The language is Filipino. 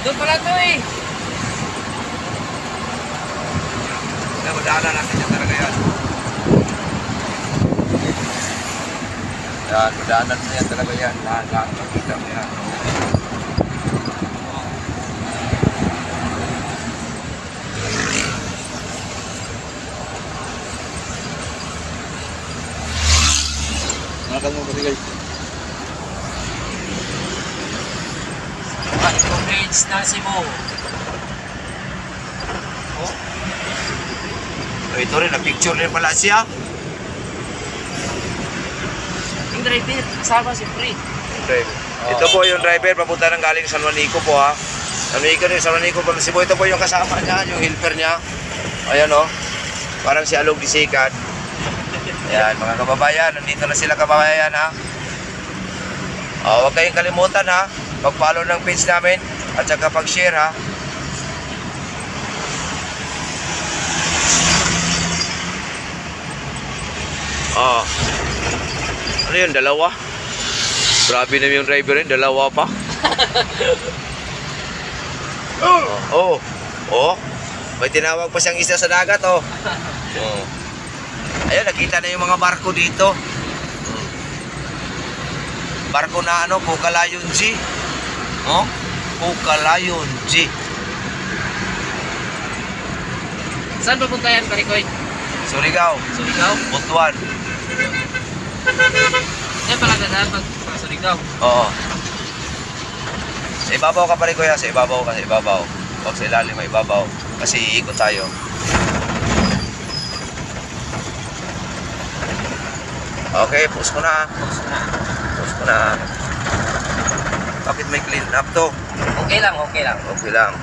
Doon pala to eh. Kaya madaanan natin yan talaga yan. Yan, madaanan mo yan talaga yan. Lahat makita mo yan. Makan mo pati guys. Bridge na Cebu. Oh. So, ito rin, na-picture rin pala siya. Yung driver, kasama siyempre. Driver. Ito po yung driver, papunta ng galing San Juanico po ha. San Juanico rin, San Juanico po. Cebu, ito po yung kasama niya, yung helper niya. Ayan o. Parang si Alog Disikat. Ayan, mga kababayan, nandito na sila kababayan ha. Huwag kayong kalimutan ha. Pag-follow ng page namin at saka pag-share ha. Ano yun? Dalawa? Grabe na yung driver yun. Dalawa pa. May tinawag pa siyang isa sa dagat oh. Ayun, nakita na yung mga barko dito. Barko na ano, Pukalayon G. Oh? Pukalayon G. Saan papunta yan, Parikoy? Surigao. Surigao? Butuan. Yan pala dadaan pag Surigao. Oo. Sa ibabaw ka pa rin kuya, sa ibabaw ka, sa ibabaw. Huwag sa ilalim, may ibabaw. Kasi iikot tayo. Okay, post ko na. Post ko na. Bakit may clean up to? Okay lang, okay lang. Okay lang.